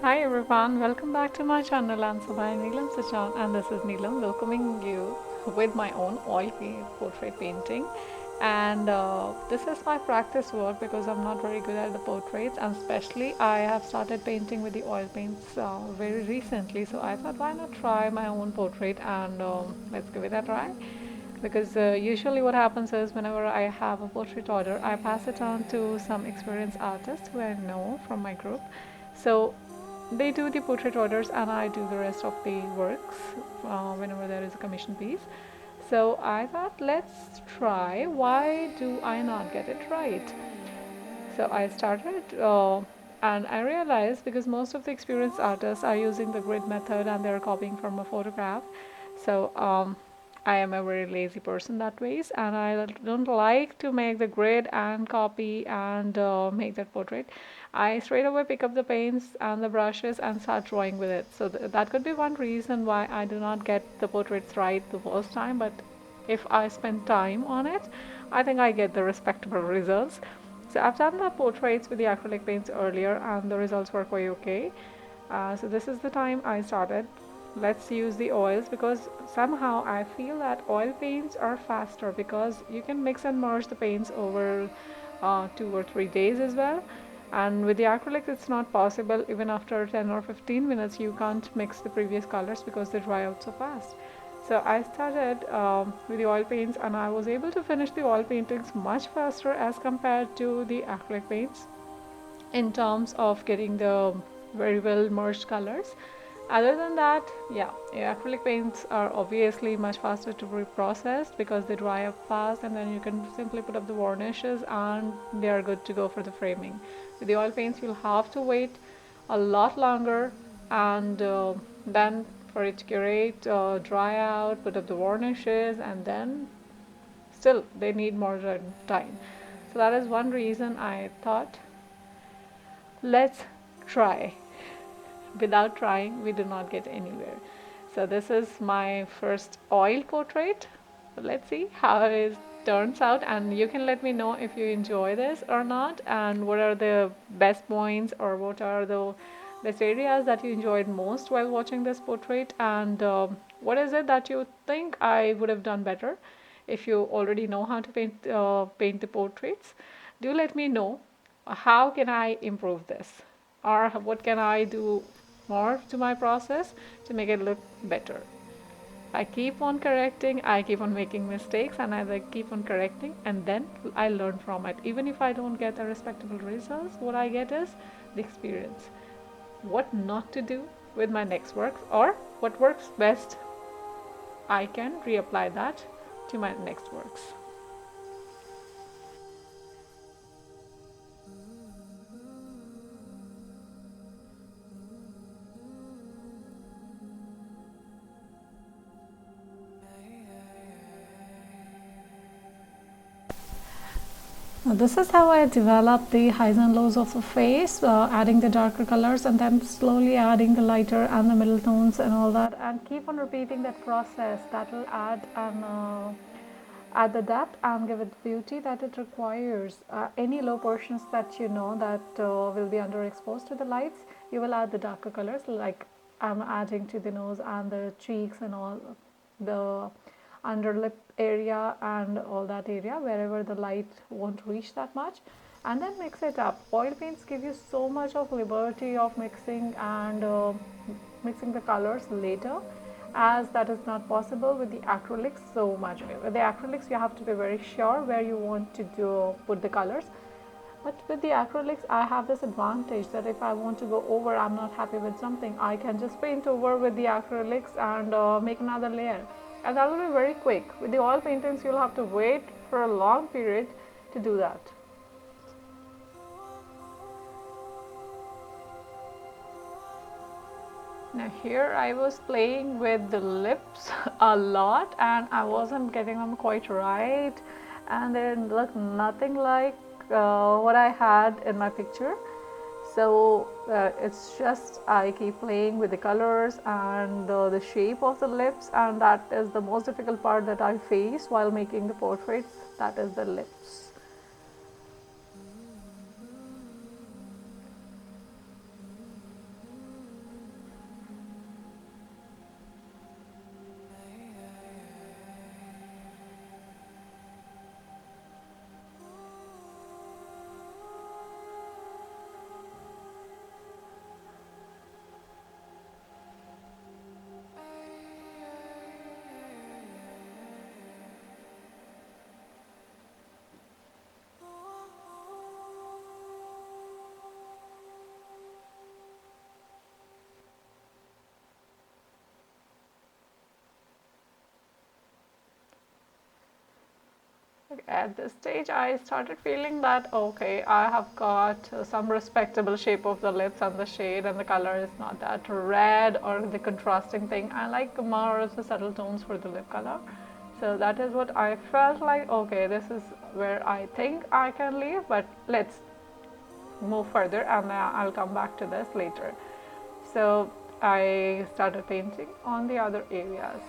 Hi everyone, welcome back to my channel. I'm Subhai Neelam Sachan and this is Neelam welcoming you with my own portrait painting. And this is my practice work because I'm not very good at the portraits, and especially I have started painting with the oil paints very recently. So I thought, why not try my own portrait and let's give it a try. Because usually what happens is whenever I have a portrait order, I pass it on to some experienced artist who I know from my group. So they do the portrait orders and I do the rest of the works whenever there is a commission piece. So I thought, let's try. Why do I not get it right? So I started and I realized because most of the experienced artists are using the grid method and they're copying from a photograph. So I am a very lazy person that ways, and I don't like to make the grid and copy and make that portrait. I straight away pick up the paints and the brushes and start drawing with it. So that could be one reason why I do not get the portraits right the first time, but if I spend time on it, I think I get the respectable results. So I've done the portraits with the acrylic paints earlier and the results were quite okay. So this is the time I started. Let's use the oils because somehow I feel that oil paints are faster because you can mix and merge the paints over 2 or 3 days as well. And with the acrylics, it's not possible. Even after 10 or 15 minutes, you can't mix the previous colors because they dry out so fast. So I started with the oil paints and I was able to finish the oil paintings much faster as compared to the acrylic paints in terms of getting the very well merged colors. Other than that, yeah, acrylic paints are obviously much faster to be processed because they dry up fast and then you can simply put up the varnishes and they are good to go for the framing. With the oil paints, you'll have to wait a lot longer and then for it to curate, dry out, put up the varnishes, and then still they need more time. So that is one reason I thought, let's try. Without trying, we do not get anywhere. So this is my first oil portrait. Let's see how it turns out, and you can let me know if you enjoy this or not, and what are the best points or what are the best areas that you enjoyed most while watching this portrait, and what is it that you think I would have done better. If you already know how to paint the portraits, do let me know how can I improve this, or what can I do more to my process to make it look better. I keep on correcting, I keep on making mistakes, and I keep on correcting, and then I learn from it. Even if I don't get the respectable results, what I get is the experience. What not to do with my next work, or what works best, I can reapply that to my next works. Now this is how I develop the highs and lows of the face, adding the darker colors and then slowly adding the lighter and the middle tones and all that, and keep on repeating that process. That will add the depth and give it the beauty that it requires. Any low portions that you know that will be underexposed to the lights, you will add the darker colors, like I'm adding to the nose and the cheeks and all the underlip area and all that area wherever the light won't reach that much, and then mix it up. Oil paints give you so much of liberty of mixing and mixing the colors later, as that is not possible with the acrylics so much. With the acrylics you have to be very sure where you want to put the colors, but with the acrylics, I have this advantage that if I want to go over, I'm not happy with something, I can just paint over with the acrylics and make another layer. And that will be very quick. With the oil paintings, you'll have to wait for a long period to do that. Now here I was playing with the lips a lot and I wasn't getting them quite right, and they looked nothing like what I had in my picture. So it's just I keep playing with the colors and the shape of the lips, and that is the most difficult part that I face while making the portraits. That is the lips. At this stage, I started feeling that okay, I have got some respectable shape of the lips, and the shade and the color is not that red or the contrasting thing. I like more of the subtle tones for the lip color. So that is what I felt like. Okay, this is where I think I can leave, but let's move further, and I'll come back to this later. So I started painting on the other areas.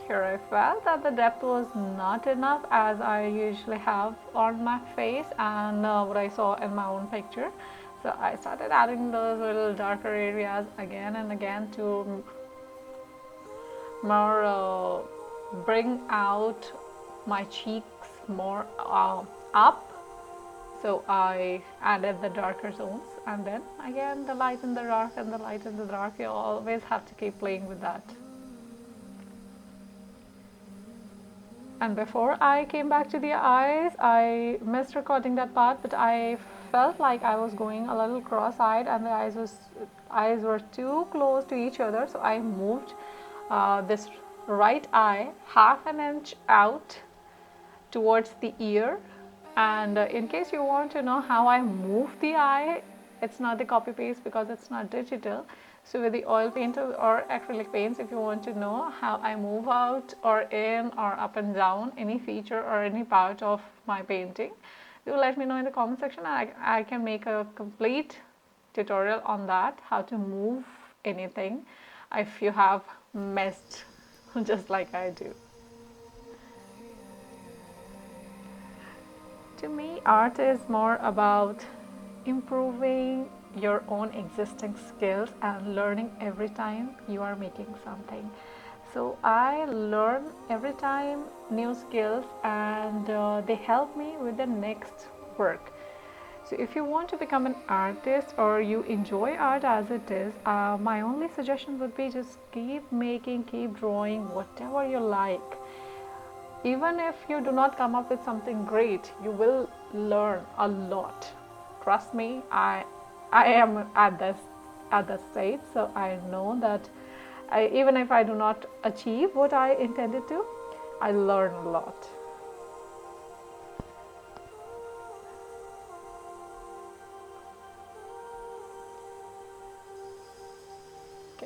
Here I felt that the depth was not enough as I usually have on my face and what I saw in my own picture. So I started adding those little darker areas again and again to more bring out my cheeks more up. So I added the darker zones, and then again the light in the dark and the light in the dark. You always have to keep playing with that. And before I came back to the eyes, I missed recording that part, but I felt like I was going a little cross-eyed, and the eyes were too close to each other. So I moved this right eye half an inch out towards the ear. And in case you want to know how I move the eye, it's not the copy paste because it's not digital. So with the oil paint or acrylic paints, if you want to know how I move out or in or up and down any feature or any part of my painting, do let me know in the comment section. I can make a complete tutorial on that, how to move anything if you have messed just like I do. To me, art is more about improving your own existing skills and learning every time you are making something. So I learn every time new skills, and they help me with the next work. So if you want to become an artist or you enjoy art as it is, my only suggestion would be just keep making, keep drawing, whatever you like. Even if you do not come up with something great, you will learn a lot. Trust me, I am at that stage, so I know that even if I do not achieve what I intended to, I learn a lot.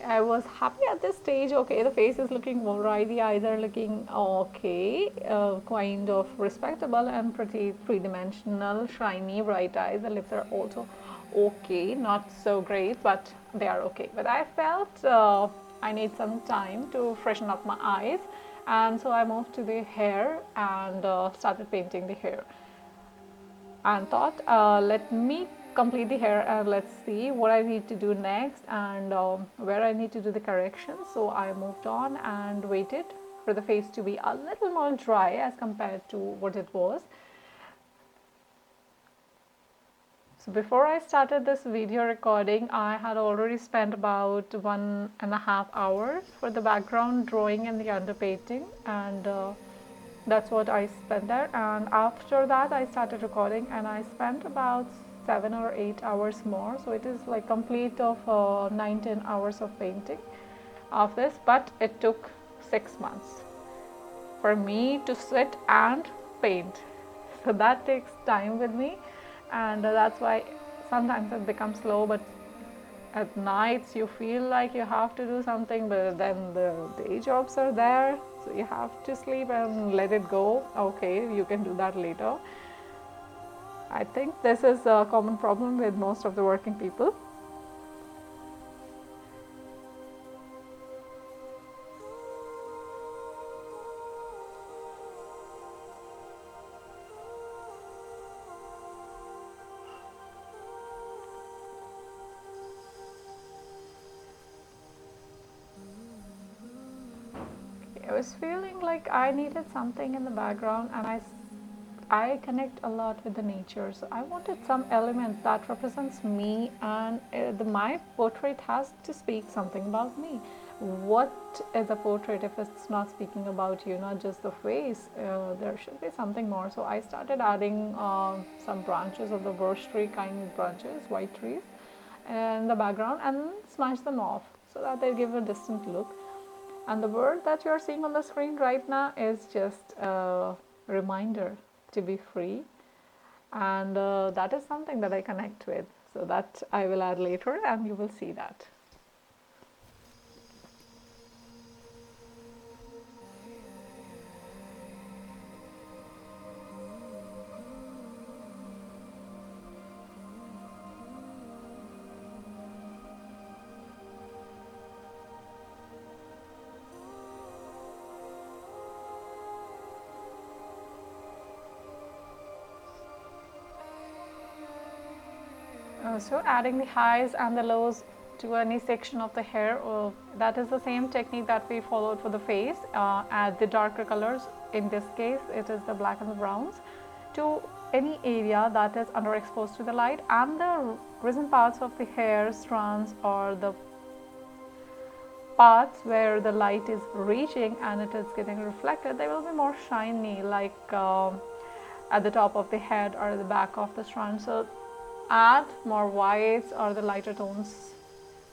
I was happy at this stage. Okay, the face is looking alright, the eyes are looking okay, kind of respectable and pretty three-dimensional, shiny, bright eyes. The lips are also okay, not so great, but they are okay. But I felt I need some time to freshen up my eyes, and so I moved to the hair and started painting the hair. And thought, let me complete the hair and let's see what I need to do next and where I need to do the corrections. So I moved on and waited for the face to be a little more dry as compared to what it was. So before I started this video recording, I had already spent about 1.5 hours for the background drawing and the underpainting, and that's what I spent there. And after that I started recording, and I spent about 7 or 8 hours more. So it is like complete of 9-10 hours of painting of this, but it took 6 months for me to sit and paint. So that takes time with me, and that's why sometimes it becomes slow. But at nights you feel like you have to do something, but then the day jobs are there, so you have to sleep and let it go. Okay, you can do that later. I think this is a common problem with most of the working people. I was feeling like I needed something in the background, and I connect a lot with the nature, so I wanted some element that represents me, and my portrait has to speak something about me. What is a portrait if it's not speaking about you, not just the face? There should be something more. So I started adding some branches of the birch tree kind branches, white trees, in the background and smudge them off so that they give a distant look. And the word that you're seeing on the screen right now is just a reminder to be free, and that is something that I connect with. So that I will add later and you will see that. So adding the highs and the lows to any section of the hair, that is the same technique that we followed for the face. Add the darker colors, in this case it is the black and the browns, to any area that is underexposed to the light, and the risen parts of the hair strands or the parts where the light is reaching and it is getting reflected, they will be more shiny, like at the top of the head or the back of the strand. So add more whites or the lighter tones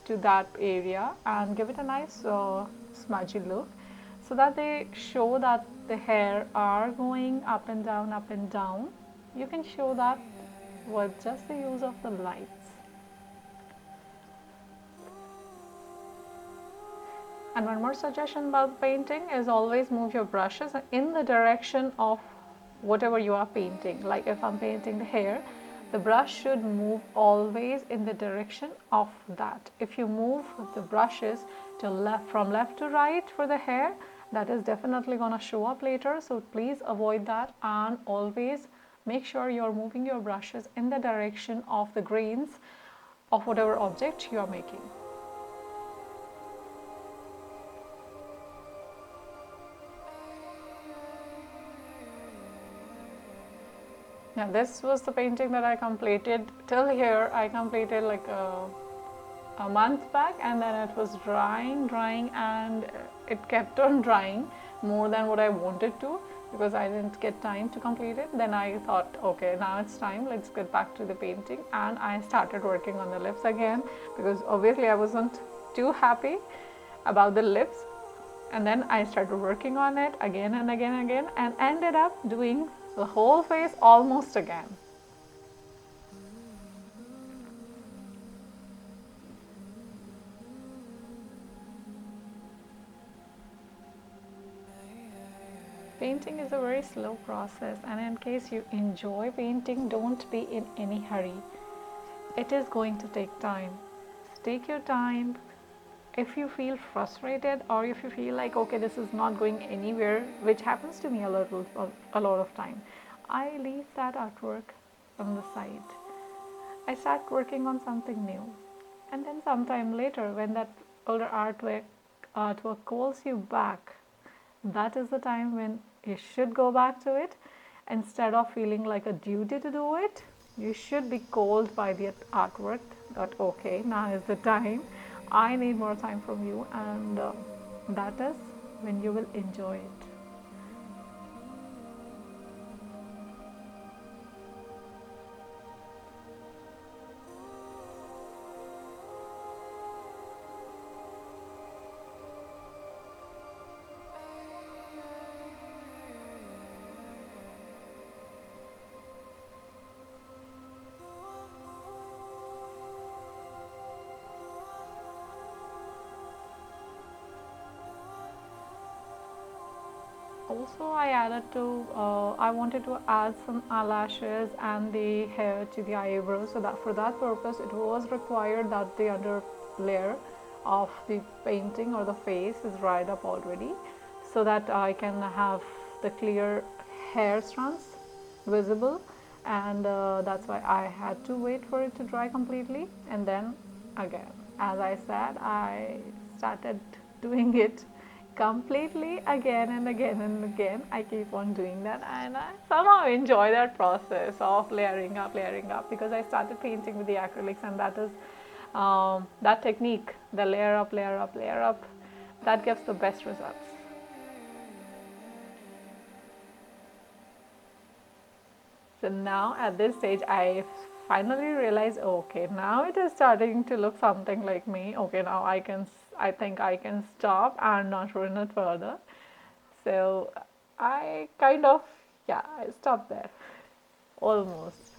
to that area and give it a nice smudgy look, so that they show that the hair are going up and down, up and down. You can show that with just the use of the lights. And one more suggestion about painting is always move your brushes in the direction of whatever you are painting. Like if I'm painting the hair, the brush should move always in the direction of that. If you move the brushes to from left to right for the hair, that is definitely going to show up later. So please avoid that, and always make sure you're moving your brushes in the direction of the grains of whatever object you are making. Now this was the painting that I completed. Till here I completed like a month back, and then it was drying, and it kept on drying more than what I wanted to, because I didn't get time to complete it. Then I thought, okay, now it's time, let's get back to the painting, and I started working on the lips again, because obviously I wasn't too happy about the lips. And then I started working on it again and again, and ended up doing the whole face almost again. Painting is a very slow process, and in case you enjoy painting, don't be in any hurry. It is going to take time. Take your time. If you feel frustrated, or if you feel like, okay, this is not going anywhere, which happens to me a lot of time, I leave that artwork on the side. I start working on something new, and then sometime later, when that older artwork calls you back, that is the time when you should go back to it. Instead of feeling like a duty to do it, you should be called by the artwork that, okay, now is the time, I need more time from you, and that is when you will enjoy it. Also, I wanted to add some eyelashes and the hair to the eyebrows, so that for that purpose it was required that the under layer of the painting or the face is dried up already, so that I can have the clear hair strands visible, and that's why I had to wait for it to dry completely. And then again, as I said, I started doing it completely again and again and again. I keep on doing that, and I somehow enjoy that process of layering up, because I started painting with the acrylics, and that is that technique, the layer up, that gives the best results. So now at this stage, I finally realized, okay, now it is starting to look something like me. Okay, now I think I can stop and not ruin it further. So I kind of, yeah, I stopped there. Almost.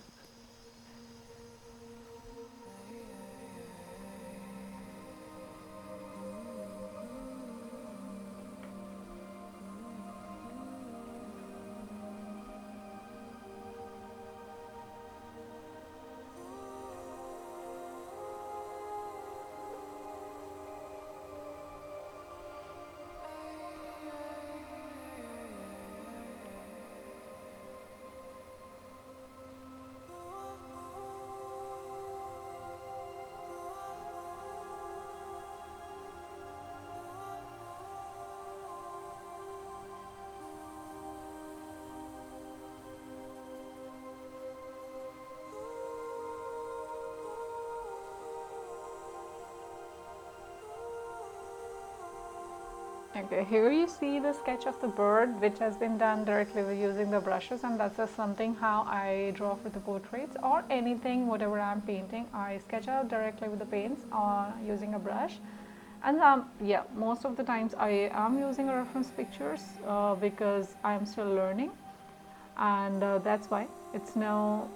Okay, here you see the sketch of the bird which has been done directly with using the brushes, and that's just something how I draw for the portraits or anything, whatever I'm painting. I sketch out directly with the paints or using a brush. And yeah, most of the times I am using a reference pictures because I'm still learning, and that's why it's no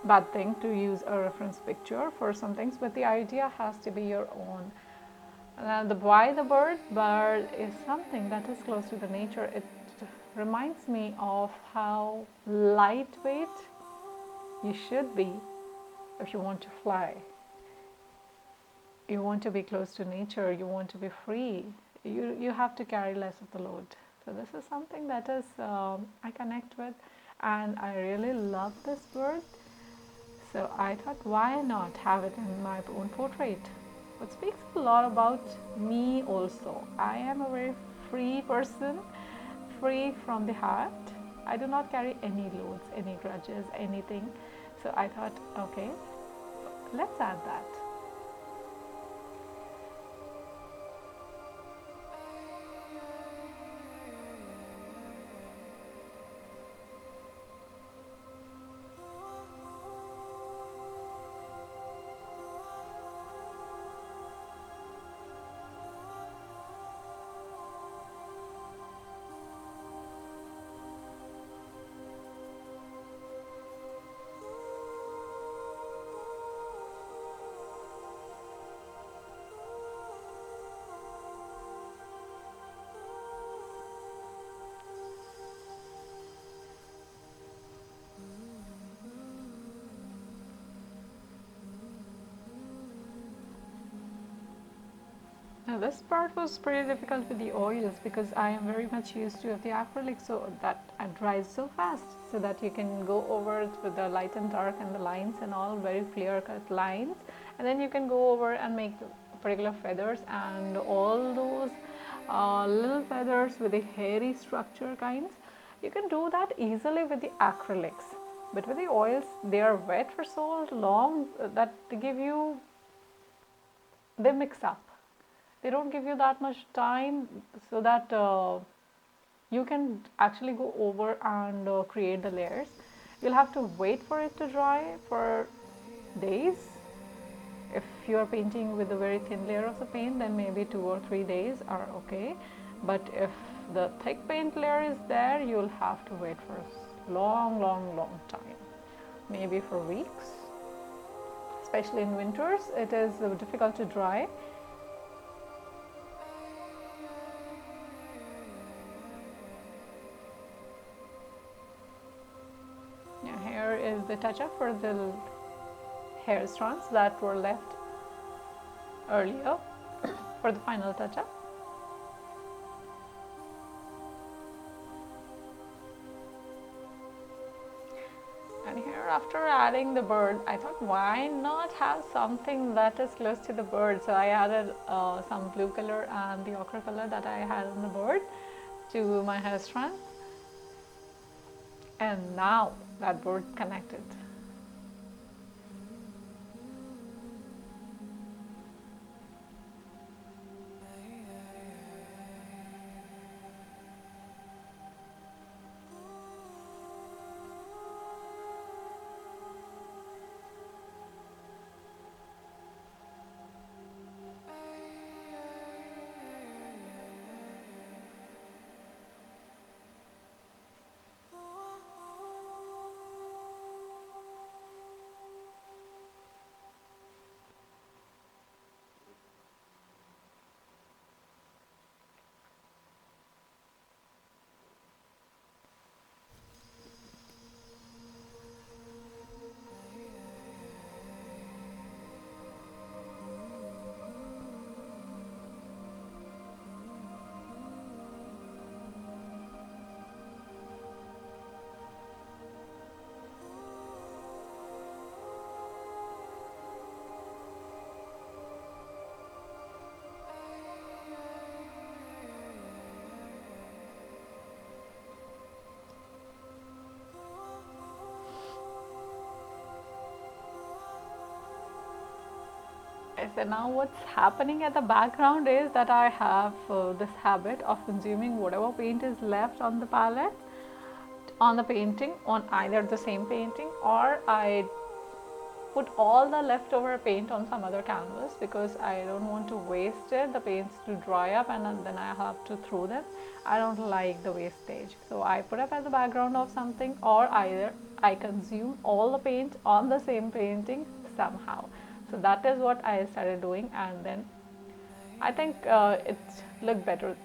bad thing to use a reference picture for some things, but the idea has to be your own. The why the bird? Bird is something that is close to the nature. It reminds me of how lightweight you should be if you want to fly. You want to be close to nature. You want to be free. You have to carry less of the load. So this is something that is I connect with, and I really love this bird. So I thought, why not have it in my own portrait? It speaks a lot about me also. I am a very free person, free from the heart. I do not carry any loads, any grudges, anything. So I thought, okay, let's add that. Now this part was pretty difficult with the oils because I am very much used to the acrylic, so that dries so fast, so that you can go over it with the light and dark and the lines and all very clear cut lines, and then you can go over and make the particular feathers and all those little feathers with the hairy structure kinds. You can do that easily with the acrylics, but with the oils they are wet for so long that they give you, they mix up, they don't give you that much time so that you can actually go over and create the layers. You'll have to wait for it to dry for days. If you are painting with a very thin layer of the paint, then maybe 2 or 3 days are okay. But if the thick paint layer is there, you'll have to wait for a long time, maybe for weeks. Especially in winters, it is difficult to dry. Here is the touch-up for the hair strands that were left earlier for the final touch-up. And here, after adding the bird, I thought, why not have something that is close to the bird? So I added some blue color and the ochre color that I had on the bird to my hair strand, and now that bird connected. Okay, so now what's happening at the background is that I have this habit of consuming whatever paint is left on the palette, on the painting, on either the same painting, or I put all the leftover paint on some other canvas because I don't want to waste it, the paints to dry up and then I have to throw them. I don't like the wastage. So I put up as the background of something, or either I consume all the paint on the same painting somehow. So that is what I started doing, and then I think it looked better.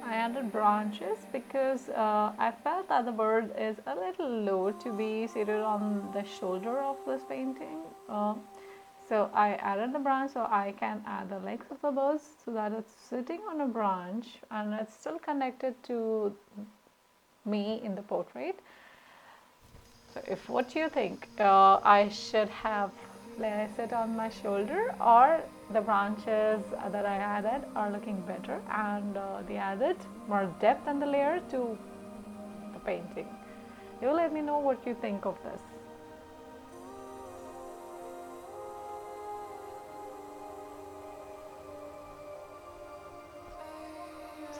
I added branches because I felt that the bird is a little low to be seated on the shoulder of this painting. So I added the branch so I can add the legs of the bird so that it's sitting on a branch and it's still connected to me in the portrait. So if what you think, I should have placed it on my shoulder, or the branches that I added are looking better and they added more depth and the layer to the painting. You let me know what you think of this.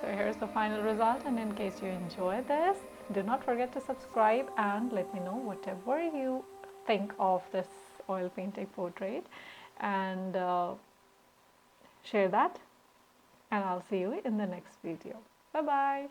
So here's the final result, and in case you enjoy this, do not forget to subscribe and let me know whatever you think of this oil painting portrait, and share that, and I'll see you in the next video. Bye bye.